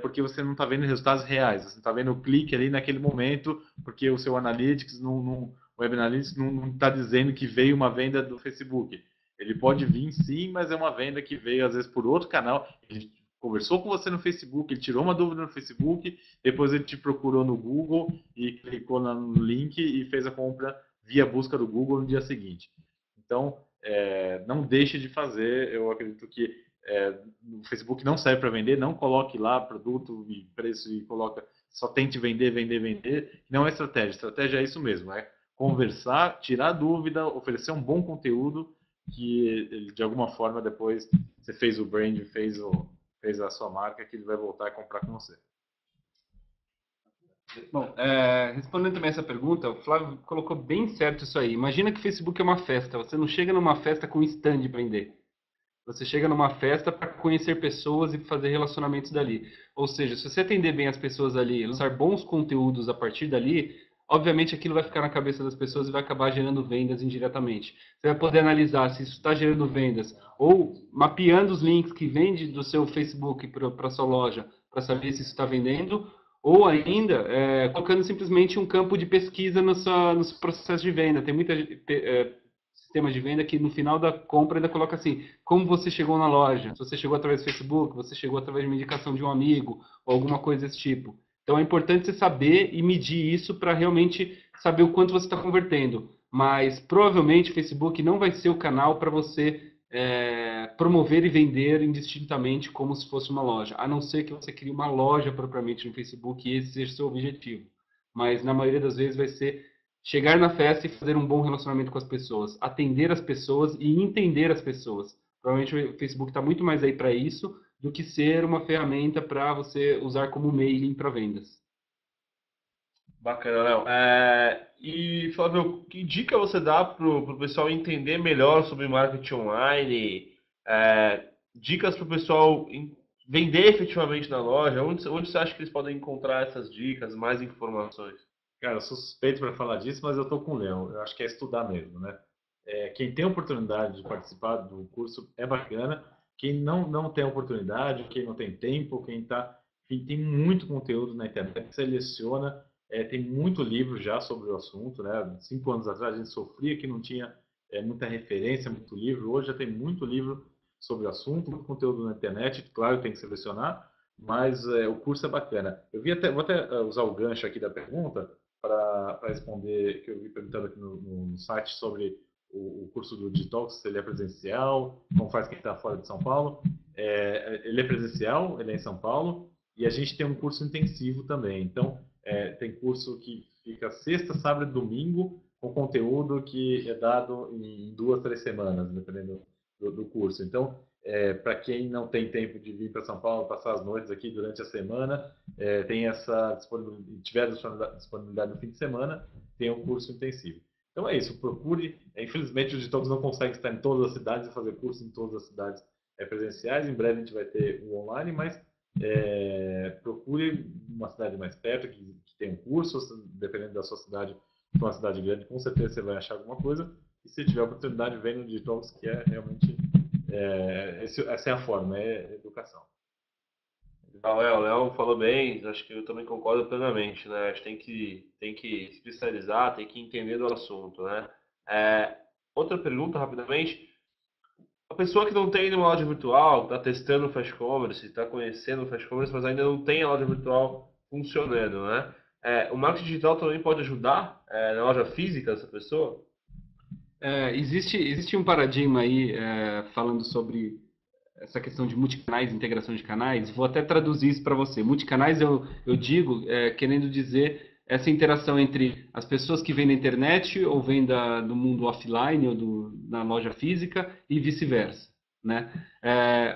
porque você não está vendo resultados reais, você está vendo o clique ali naquele momento, porque o seu Analytics, o Web Analytics não está dizendo que veio uma venda do Facebook. Ele pode vir sim, mas é uma venda que veio às vezes por outro canal. Ele conversou com você no Facebook, ele tirou uma dúvida no Facebook, depois ele te procurou no Google e clicou no link e fez a compra via busca do Google no dia seguinte. Então, não deixe de fazer. Eu acredito que o Facebook não serve para vender, não coloque lá produto e preço e coloca, só tente vender, vender, vender. Não é estratégia. Estratégia é isso mesmo, conversar, tirar dúvida, oferecer um bom conteúdo que de alguma forma depois você fez o brand, fez a sua marca, que ele vai voltar a comprar com você. Bom, respondendo também essa pergunta, o Flávio colocou bem certo isso aí. Imagina que o Facebook é uma festa. Você não chega numa festa com um stand para vender. Você chega numa festa para conhecer pessoas e fazer relacionamentos dali. Ou seja, se você atender bem as pessoas ali, usar bons conteúdos a partir dali, obviamente aquilo vai ficar na cabeça das pessoas e vai acabar gerando vendas indiretamente. Você vai poder analisar se isso está gerando vendas ou mapeando os links que vende do seu Facebook para a sua loja para saber se isso está vendendo, ou ainda colocando simplesmente um campo de pesquisa no seu processo de venda. Tem muita sistemas de venda que no final da compra ainda coloca assim, como você chegou na loja, se você chegou através do Facebook, você chegou através de uma indicação de um amigo, ou alguma coisa desse tipo. Então é importante você saber e medir isso para realmente saber o quanto você está convertendo. Mas provavelmente o Facebook não vai ser o canal para você promover e vender indistintamente como se fosse uma loja, a não ser que você crie uma loja propriamente no Facebook e esse seja o seu objetivo. Mas na maioria das vezes vai ser chegar na festa e fazer um bom relacionamento com as pessoas, atender as pessoas e entender as pessoas. Provavelmente o Facebook está muito mais aí para isso do que ser uma ferramenta para você usar como mailing para vendas. Bacana, Léo. E, Flávio, que dica você dá para o pessoal entender melhor sobre marketing online? Dicas para o pessoal vender efetivamente na loja? Onde você acha que eles podem encontrar essas dicas, mais informações? Cara, eu sou suspeito para falar disso, mas eu estou com o Léo. Eu acho que é estudar mesmo, né? Quem tem a oportunidade de participar do curso é bacana. Quem não tem a oportunidade, quem não tem tempo, quem tem muito conteúdo na internet, seleciona. Tem muito livro já sobre o assunto, né? 5 anos atrás a gente sofria que não tinha muita referência, muito livro. Hoje já tem muito livro sobre o assunto, muito conteúdo na internet. Claro, tem que selecionar, mas o curso é bacana. Vou até usar o gancho aqui da pergunta para responder, que eu vi perguntando aqui no site sobre o curso do Detox, se ele é presencial, como faz quem está fora de São Paulo. Ele é presencial, ele é em São Paulo, e a gente tem um curso intensivo também. Então, tem curso que fica sexta, sábado e domingo, com conteúdo que é dado em 2, 3 semanas, dependendo do curso. Então, para quem não tem tempo de vir para São Paulo, passar as noites aqui durante a semana, tem essa disponibilidade, tiver disponibilidade no fim de semana, tem um curso intensivo. Então é isso, procure. Infelizmente, o Detox não consegue estar em todas as cidades e fazer curso em todas as cidades presenciais. Em breve a gente vai ter o online, mas procure uma cidade mais perto que tem um curso. Dependendo da sua cidade, se for uma cidade grande, com certeza você vai achar alguma coisa. E se tiver oportunidade, vem no Detox, que é realmente essa é a forma, é educação. O Léo falou bem, acho que eu também concordo plenamente, né? A gente tem que se especializar, tem que entender do assunto, né? Outra pergunta, rapidamente. A pessoa que não tem uma loja virtual, está testando o Fast Commerce, está conhecendo o Fast Commerce, mas ainda não tem a loja virtual funcionando, né? O marketing digital também pode ajudar na loja física dessa pessoa? Existe um paradigma aí falando sobre essa questão de multicanais, integração de canais. Vou até traduzir isso para você. Multicanais eu digo, querendo dizer essa interação entre as pessoas que vêm na internet ou vêm do mundo offline ou na loja física e vice-versa. né?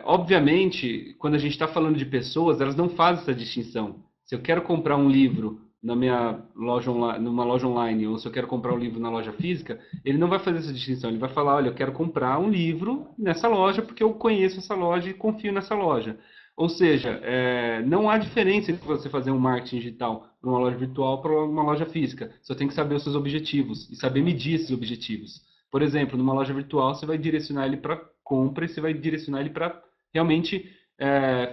Obviamente, quando a gente está falando de pessoas, elas não fazem essa distinção. Se eu quero comprar um livro na minha loja online, numa loja online, ou se eu quero comprar um livro na loja física, ele não vai fazer essa distinção. Ele vai falar, olha, eu quero comprar um livro nessa loja porque eu conheço essa loja e confio nessa loja. Ou seja, não há diferença entre você fazer um marketing digital para uma loja virtual para uma loja física. Só tem que saber os seus objetivos e saber medir esses objetivos. Por exemplo, numa loja virtual, você vai direcionar ele para compra e você vai direcionar ele para realmente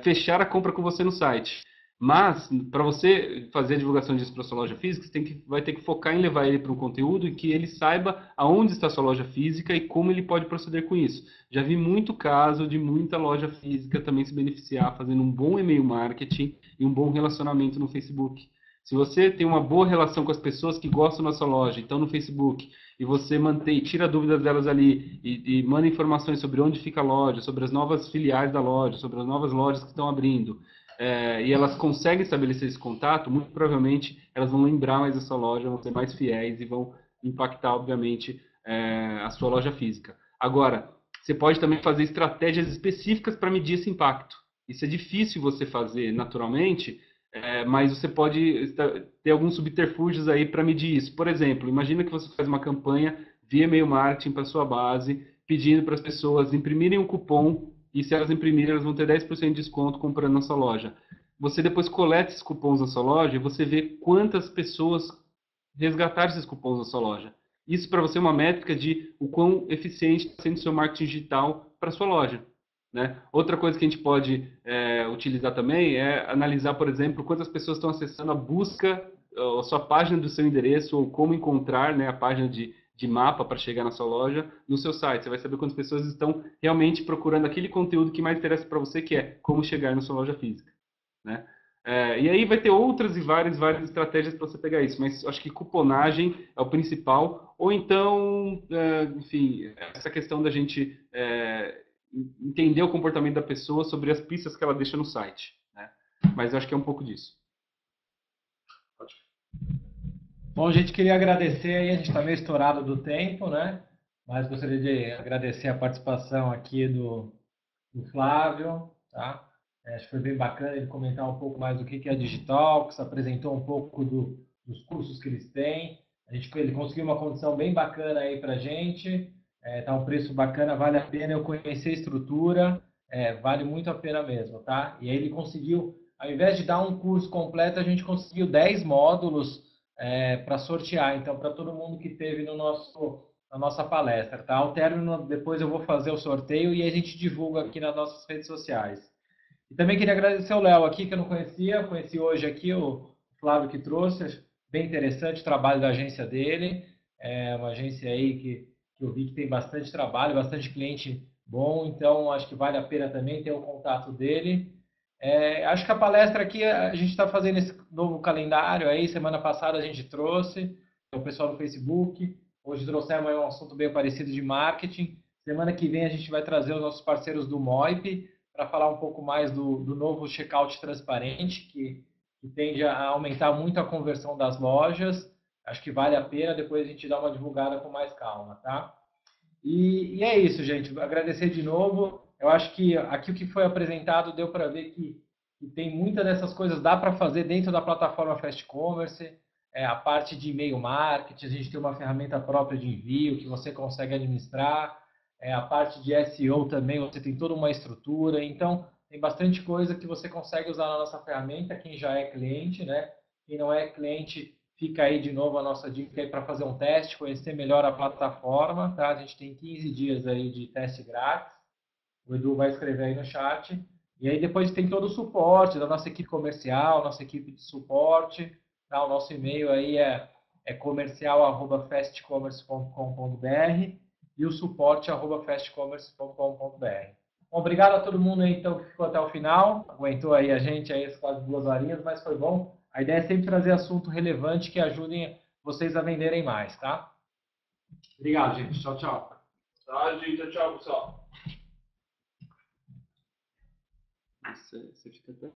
fechar a compra com você no site. Mas, para você fazer a divulgação disso para sua loja física, vai ter que focar em levar ele para um conteúdo em que ele saiba aonde está a sua loja física e como ele pode proceder com isso. Já vi muito caso de muita loja física também se beneficiar fazendo um bom e-mail marketing e um bom relacionamento no Facebook. Se você tem uma boa relação com as pessoas que gostam da sua loja, então no Facebook, e você mantém, tira dúvidas delas ali e manda informações sobre onde fica a loja, sobre as novas filiais da loja, sobre as novas lojas que estão abrindo, e elas conseguem estabelecer esse contato, muito provavelmente elas vão lembrar mais da sua loja, vão ser mais fiéis e vão impactar, obviamente, a sua loja física. Agora, você pode também fazer estratégias específicas para medir esse impacto. Isso é difícil você fazer naturalmente, mas você pode ter alguns subterfúgios aí para medir isso. Por exemplo, imagina que você faz uma campanha via e-mail marketing para sua base, pedindo para as pessoas imprimirem um cupom e se elas imprimirem, elas vão ter 10% de desconto comprando na sua loja. Você depois coleta esses cupons na sua loja e você vê quantas pessoas resgataram esses cupons na sua loja. Isso para você é uma métrica de o quão eficiente está sendo o seu marketing digital para a sua loja. Né? Outra coisa que a gente pode utilizar também é analisar, por exemplo, quantas pessoas estão acessando a busca, a sua página do seu endereço, ou como encontrar, né, a página de mapa para chegar na sua loja no seu site. Você vai saber quantas pessoas estão realmente procurando aquele conteúdo que mais interessa para você, que é como chegar na sua loja física. Né? E aí vai ter outras e várias estratégias para você pegar isso, mas acho que cuponagem é o principal, ou então, enfim, essa questão da gente entender o comportamento da pessoa sobre as pistas que ela deixa no site. Né? Mas eu acho que é um pouco disso. Bom, a gente queria agradecer aí, a gente está meio estourado do tempo, né? Mas gostaria de agradecer a participação aqui do Flávio, tá? Acho que foi bem bacana ele comentar um pouco mais do que é digital, que se apresentou um pouco dos cursos que eles têm. Ele conseguiu uma condição bem bacana aí para a gente, tá um preço bacana, vale a pena eu conhecer a estrutura, vale muito a pena mesmo, tá? E aí ele conseguiu, ao invés de dar um curso completo, a gente conseguiu 10 módulos para sortear, então, para todo mundo que teve na nossa palestra, tá? Ao término, depois eu vou fazer o sorteio e a gente divulga aqui nas nossas redes sociais. E também queria agradecer o Léo aqui, que eu não conhecia, conheci hoje aqui o Flávio que trouxe, bem interessante o trabalho da agência dele, é uma agência aí que eu vi que tem bastante trabalho, bastante cliente bom, então acho que vale a pena também ter o contato dele. Acho que a palestra aqui, a gente está fazendo esse novo calendário aí, semana passada a gente trouxe, o pessoal no Facebook, hoje trouxemos um assunto bem parecido de marketing, semana que vem a gente vai trazer os nossos parceiros do Moip, para falar um pouco mais do novo checkout transparente, que tende a aumentar muito a conversão das lojas. Acho que vale a pena, depois a gente dá uma divulgada com mais calma, tá? E é isso, gente. Agradecer de novo. Eu acho que aqui o que foi apresentado deu para ver que tem muitas dessas coisas dá para fazer dentro da plataforma Fast Commerce. A parte de e-mail marketing, a gente tem uma ferramenta própria de envio que você consegue administrar. A parte de SEO também, você tem toda uma estrutura. Então, tem bastante coisa que você consegue usar na nossa ferramenta, quem já é cliente, né? Quem não é cliente, fica aí de novo a nossa dica para fazer um teste, conhecer melhor a plataforma, tá? A gente tem 15 dias aí de teste grátis. O Edu vai escrever aí no chat. E aí depois tem todo o suporte da nossa equipe comercial, nossa equipe de suporte. Tá? O nosso e-mail aí é comercial@fastcommerce.com.br e o suporte@fastcommerce.com.br. Bom, obrigado a todo mundo aí, então, que ficou até o final. Aguentou aí a gente aí quase 2 horinhas, mas foi bom. A ideia é sempre trazer assunto relevante que ajudem vocês a venderem mais, tá? Obrigado, gente. Tchau, tchau. Tá, gente. Tchau, pessoal. Você fica até